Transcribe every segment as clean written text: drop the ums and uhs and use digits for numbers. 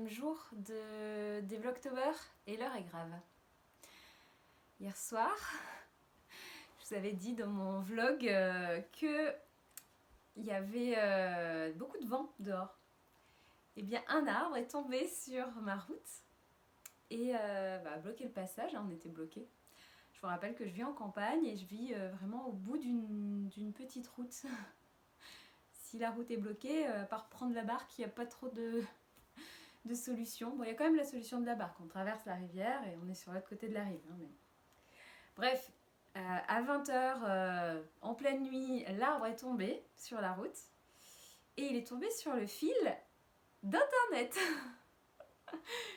jour des Vlogtober et l'heure est grave. Hier soir, je vous avais dit dans mon vlog que il y avait beaucoup de vent dehors. Et bien un arbre est tombé sur ma route et a bloqué le passage, on était bloqués. Je vous rappelle que je vis en campagne et je vis vraiment au bout d'une petite route. Si la route est bloquée, à part prendre la barque, il n'y a pas trop de solutions. Bon, il y a quand même la solution de la barque. On traverse la rivière et on est sur l'autre côté de la rive. Hein, mais... Bref, à 20h, en pleine nuit, l'arbre est tombé sur la route et il est tombé sur le fil d'internet.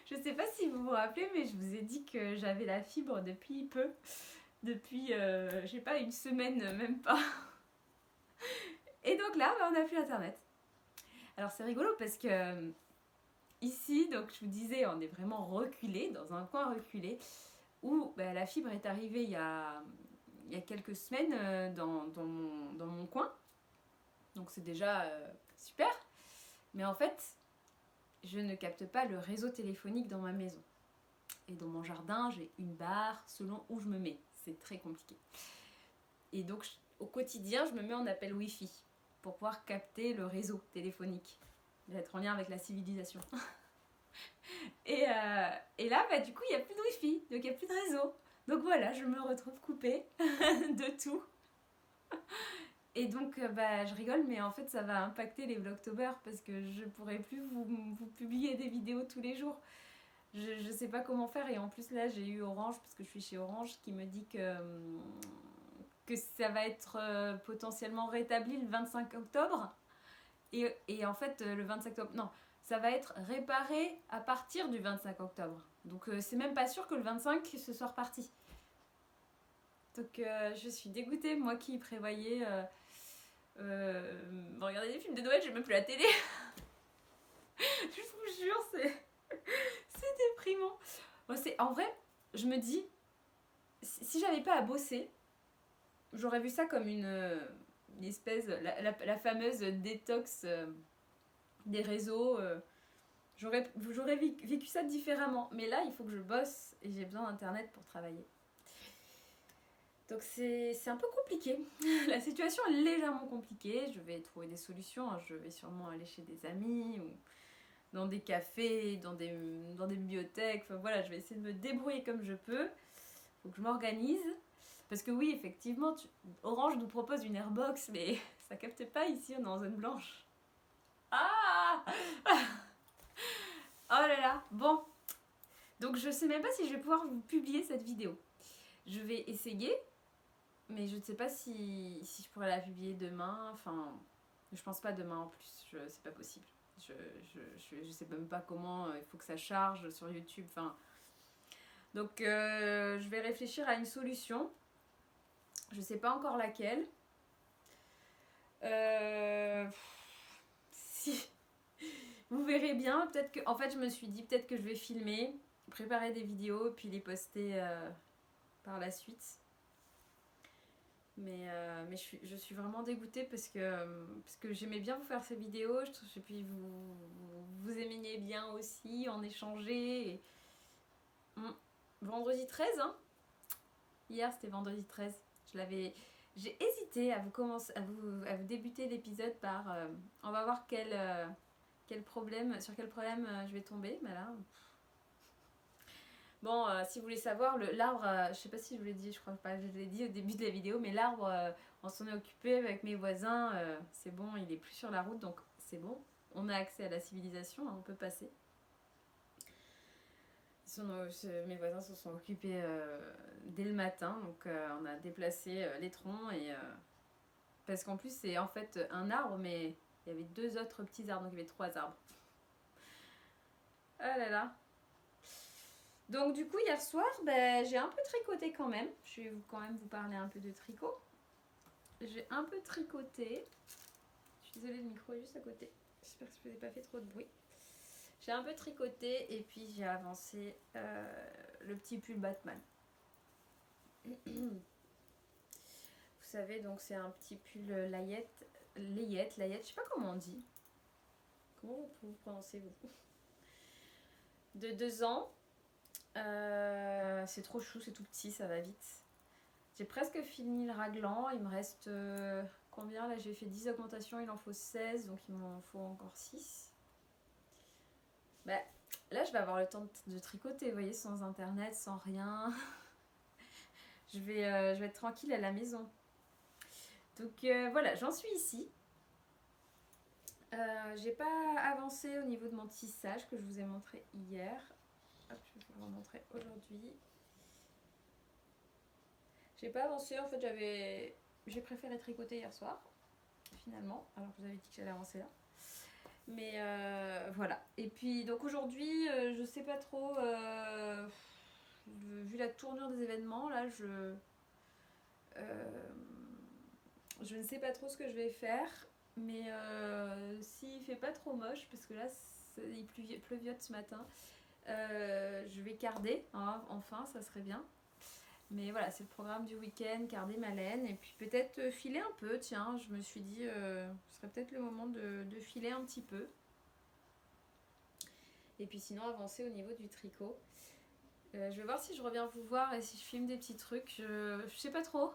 Je sais pas si vous vous rappelez, mais je vous ai dit que j'avais la fibre depuis peu. Depuis, je sais pas, une semaine, même pas. Et donc là, on n'a plus internet. Alors c'est rigolo parce que ici, donc je vous disais, on est vraiment reculé, dans un coin reculé, où la fibre est arrivée il y a quelques semaines dans mon coin. Donc c'est déjà super. Mais en fait, je ne capte pas le réseau téléphonique dans ma maison. Et dans mon jardin, j'ai une barre selon où je me mets. C'est très compliqué. Et donc, au quotidien, je me mets en appel Wi-Fi pour pouvoir capter le réseau téléphonique, d'être en lien avec la civilisation. Et là, du coup, il n'y a plus de Wi-Fi, donc il n'y a plus de réseau. Donc voilà, je me retrouve coupée de tout. Et donc, je rigole, mais en fait, ça va impacter les Vlogtober parce que je pourrai plus vous publier des vidéos tous les jours. Je sais pas comment faire, et en plus là, j'ai eu Orange, parce que je suis chez Orange, qui me dit que ça va être potentiellement rétabli le 25 octobre. Et en fait, le 25 octobre, non, ça va être réparé à partir du 25 octobre. Donc c'est même pas sûr que le 25 ce soit reparti. Donc je suis dégoûtée, moi qui prévoyais regarder des films de Noël, j'ai même plus la télé. Je vous jure, c'est déprimant. Bon, en vrai, je me dis, si j'avais pas à bosser, j'aurais vu ça comme une espèce, la fameuse détox des réseaux. J'aurais vécu ça différemment. Mais là, il faut que je bosse et j'ai besoin d'internet pour travailler. Donc c'est un peu compliqué. La situation est légèrement compliquée. Je vais trouver des solutions. Je vais sûrement aller chez des amis ou dans des cafés, dans des bibliothèques. Enfin voilà, je vais essayer de me débrouiller comme je peux. Faut que je m'organise. Parce que oui, effectivement, Orange nous propose une Airbox, mais ça capte pas ici, on est en zone blanche. Ah Oh là là, bon. Donc je sais même pas si je vais pouvoir vous publier cette vidéo. Je vais essayer, mais je ne sais pas si je pourrais la publier demain. Enfin, je pense pas demain en plus, c'est pas possible. Je sais même pas comment, il faut que ça charge sur YouTube. Enfin, donc je vais réfléchir à une solution. Je sais pas encore laquelle. Si vous verrez bien, peut-être que, en fait, je me suis dit peut-être que je vais filmer, préparer des vidéos, puis les poster par la suite. Mais je suis vraiment dégoûtée parce que j'aimais bien vous faire ces vidéos, et puis vous aimiez bien aussi, en échanger. Et... Vendredi 13, hein. Hier c'était vendredi 13. J'ai hésité à vous débuter l'épisode par on va voir sur quel problème je vais tomber. Mais là, bon, si vous voulez savoir, l'arbre, je sais pas si je vous l'ai dit, je crois pas que je l'ai dit au début de la vidéo, mais l'arbre, on s'en est occupé avec mes voisins, c'est bon, il est plus sur la route, donc c'est bon. On a accès à la civilisation, hein, on peut passer. Mes voisins se sont occupés dès le matin, donc on a déplacé les troncs, parce qu'en plus c'est en fait un arbre, mais il y avait 2 autres petits arbres, donc il y avait 3 arbres. Ah là là. Donc du coup hier soir, j'ai un peu tricoté quand même. Je vais quand même vous parler un peu de tricot. J'ai un peu tricoté. Je suis désolée, le micro est juste à côté. J'espère que je n'ai pas fait trop de bruit. J'ai un peu tricoté et puis j'ai avancé le petit pull Batman. Vous savez, donc c'est un petit pull layette, je sais pas comment on dit. Comment vous prononcez vous? de 2 ans. C'est trop chou, c'est tout petit, ça va vite. J'ai presque fini le raglan, il me reste combien là? J'ai fait 10 augmentations, il en faut 16, donc il m'en faut encore 6. Bah, là je vais avoir le temps de tricoter, vous voyez, sans internet, sans rien. je vais être tranquille à la maison. Donc voilà, j'en suis ici. J'ai pas avancé au niveau de mon tissage que je vous ai montré hier. Hop, je vais vous le montrer aujourd'hui. J'ai pas avancé, en fait j'ai préféré tricoter hier soir, finalement, alors que je vous avais dit que j'allais avancer là. Mais voilà. Et puis donc aujourd'hui, je sais pas trop, vu la tournure des événements, là je ne sais pas trop ce que je vais faire. Mais s'il fait pas trop moche, parce que là il pleuviote ce matin, je vais carder, hein, enfin ça serait bien. Mais voilà, c'est le programme du week-end, carder ma laine et puis peut-être filer un peu. Tiens, je me suis dit, ce serait peut-être le moment de filer un petit peu. Et puis sinon avancer au niveau du tricot. Je vais voir si je reviens vous voir et si je filme des petits trucs. Je sais pas trop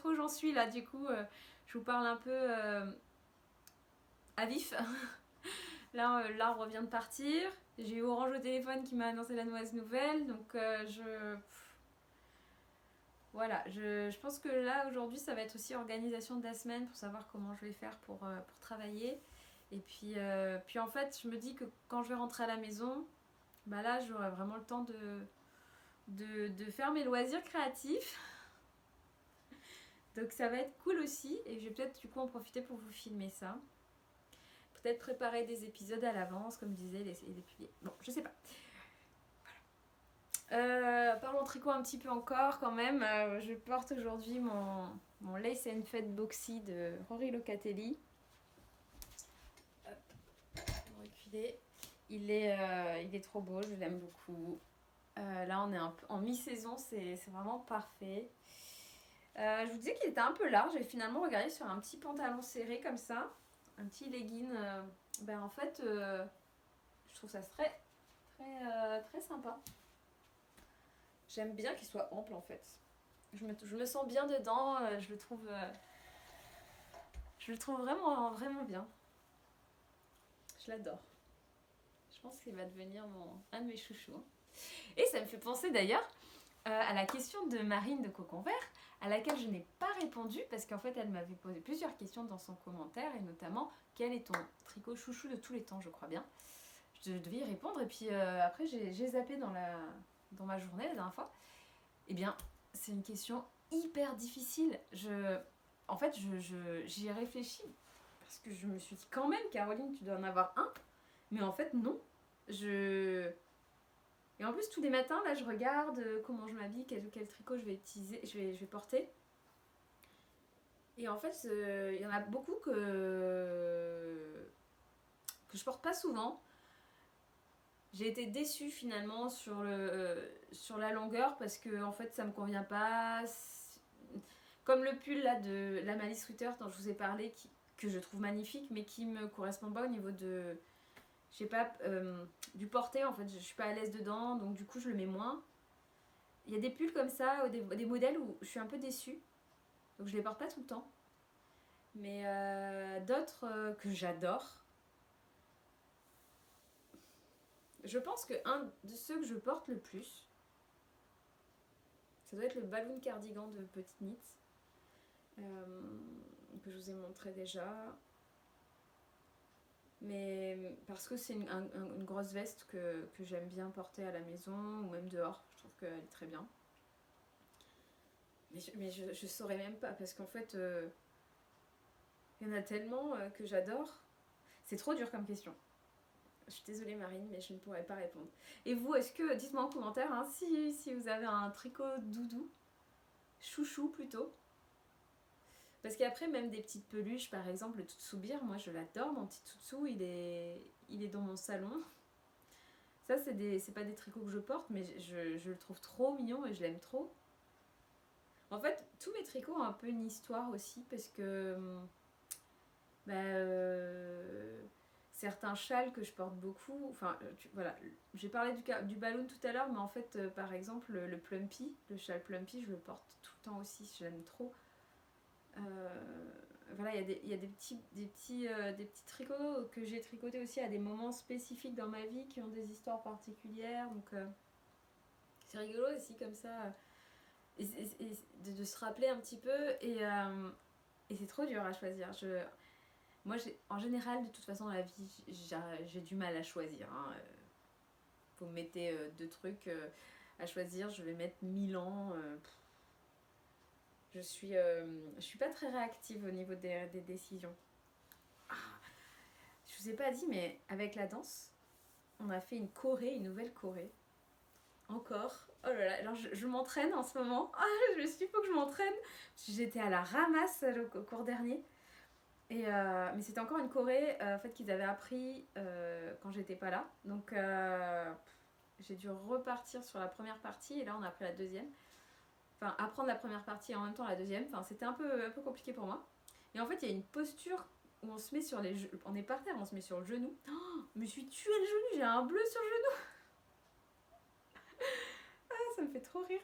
où j'en suis là. Du coup, je vous parle un peu à vif. Là, l'arbre vient de partir. J'ai eu Orange au téléphone qui m'a annoncé la mauvaise nouvelle. Donc voilà, je pense que là aujourd'hui ça va être aussi organisation de la semaine pour savoir comment je vais faire pour travailler. Et puis en fait je me dis que quand je vais rentrer à la maison, bah là j'aurai vraiment le temps de faire mes loisirs créatifs. Donc ça va être cool aussi et je vais peut-être du coup en profiter pour vous filmer ça. Peut-être préparer des épisodes à l'avance comme je disais, les publier. Bon, je sais pas. Parlons tricot un petit peu encore quand même. Je porte aujourd'hui mon Lace and Fed Boxy de Rory Locatelli. Hop, reculer. Il est trop beau, je l'aime beaucoup. Là on est en mi-saison, c'est vraiment parfait. Je vous disais qu'il était un peu large et finalement regardez sur un petit pantalon serré comme ça, un petit legging. En fait, je trouve ça très sympa. J'aime bien qu'il soit ample en fait. Je me sens bien dedans, je le trouve vraiment bien. Je l'adore. Je pense qu'il va devenir un de mes chouchous. Et ça me fait penser d'ailleurs à la question de Marine de Cocon Vert, à laquelle je n'ai pas répondu parce qu'en fait elle m'avait posé plusieurs questions dans son commentaire et notamment quel est ton tricot chouchou de tous les temps, je crois bien. Je devais y répondre et puis après j'ai zappé dans ma journée la dernière fois. Eh bien, c'est une question hyper difficile. En fait, j'y ai réfléchi parce que je me suis dit quand même, Caroline, tu dois en avoir un. Mais en fait, non. Et en plus, tous les matins, là, je regarde comment je m'habille, quel tricot je vais utiliser, je vais porter. Et en fait, il y en a beaucoup que je porte pas souvent. J'ai été déçue finalement sur la longueur parce que en fait ça me convient pas. Comme le pull là de la Malice Ritter dont je vous ai parlé, que je trouve magnifique mais qui me correspond pas au niveau de, je sais pas, du porté en fait. Je suis pas à l'aise dedans donc du coup je le mets moins. Il y a des pulls comme ça, des modèles où je suis un peu déçue donc je les porte pas tout le temps. Mais d'autres que j'adore. Je pense que un de ceux que je porte le plus, ça doit être le balloon cardigan de Petite Knit, que je vous ai montré déjà. Mais parce que c'est une grosse veste que j'aime bien porter à la maison ou même dehors, je trouve qu'elle est très bien. Mais je saurais même pas parce qu'en fait, il y en a tellement que j'adore. C'est trop dur comme question. Je suis désolée Marine, mais je ne pourrais pas répondre. Et vous, dites-moi en commentaire hein, si vous avez un tricot doudou, chouchou plutôt. Parce qu'après, même des petites peluches, par exemple, le Tutsubir, moi je l'adore, mon petit Tutsu, il est dans mon salon. Ça, c'est pas des tricots que je porte, mais je le trouve trop mignon et je l'aime trop. En fait, tous mes tricots ont un peu une histoire aussi, parce que certains châles que je porte beaucoup. Enfin, voilà, j'ai parlé du ballon tout à l'heure, mais en fait, par exemple, le plumpy, le châle plumpy, je le porte tout le temps aussi, je l'aime trop. Voilà, il y a des petits tricots que j'ai tricotés aussi à des moments spécifiques dans ma vie qui ont des histoires particulières. Donc, c'est rigolo aussi comme ça. Et de se rappeler un petit peu. Et c'est trop dur à choisir. Moi, en général, de toute façon, dans la vie, j'ai du mal à choisir. Hein. Vous me mettez deux trucs à choisir, je vais mettre 1000 ans. Je suis pas très réactive au niveau des décisions. Ah, je vous ai pas dit, mais avec la danse, on a fait une nouvelle choré. Encore. Oh là là, alors je m'entraîne en ce moment. Ah, je me suis dit, il faut que je m'entraîne. J'étais à la ramasse au cours dernier. Mais c'était encore une choré en fait, qu'ils avaient appris quand j'étais pas là. Donc j'ai dû repartir sur la première partie et là on a appris la deuxième. Enfin, apprendre la première partie et en même temps la deuxième. Enfin, c'était un peu compliqué pour moi. Et en fait, il y a une posture où on se met sur les genoux. On est par terre, on se met sur le genou. Oh, je me suis tué le genou, j'ai un bleu sur le genou. Ah, ça me fait trop rire.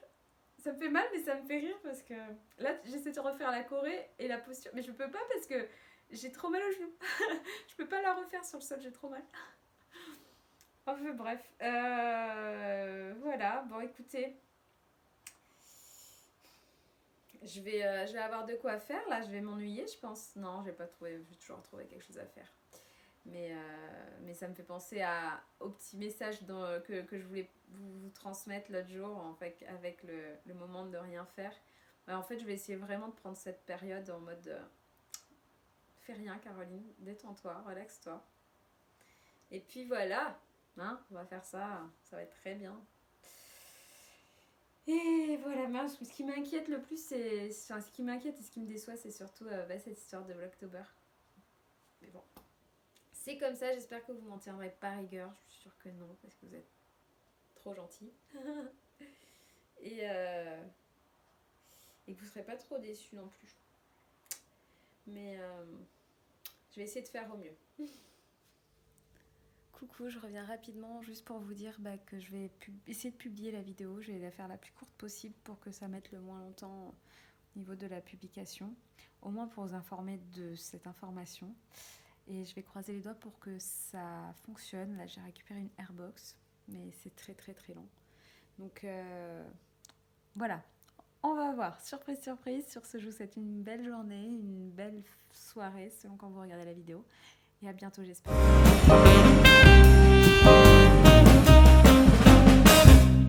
Ça me fait mal, mais ça me fait rire parce que là, j'essaie de refaire la choré et la posture. Mais je peux pas parce que j'ai trop mal au genou. Je peux pas la refaire sur le sol, j'ai trop mal. Enfin bref. Voilà, bon écoutez. Je vais avoir de quoi faire là, je vais m'ennuyer je pense. Non, j'ai pas trouvé, je vais toujours trouver quelque chose à faire. Mais ça me fait penser au petit message que je voulais vous transmettre l'autre jour en fait, avec le moment de rien faire. En fait, je vais essayer vraiment de prendre cette période en mode fais rien Caroline, détends-toi, relaxe-toi. Et puis voilà, hein, on va faire ça, ça va être très bien. Et voilà, mince, ce qui m'inquiète le plus, enfin, ce qui m'inquiète et ce qui me déçoit, c'est surtout cette histoire de Vlogtober. Mais bon, c'est comme ça, j'espère que vous m'en tiendrez pas rigueur, je suis sûre que non, parce que vous êtes trop gentils. et que vous serez pas trop déçus non plus. Mais je vais essayer de faire au mieux. Coucou, je reviens rapidement juste pour vous dire que je vais essayer de publier la vidéo. Je vais la faire la plus courte possible pour que ça mette le moins longtemps au niveau de la publication. Au moins pour vous informer de cette information. Et je vais croiser les doigts pour que ça fonctionne. Là, j'ai récupéré une airbox, mais c'est très très très long. Donc voilà, on va voir. Surprise, surprise. Sur ce, je vous souhaite une belle journée, une belle soirée selon quand vous regardez la vidéo. Et à bientôt, j'espère.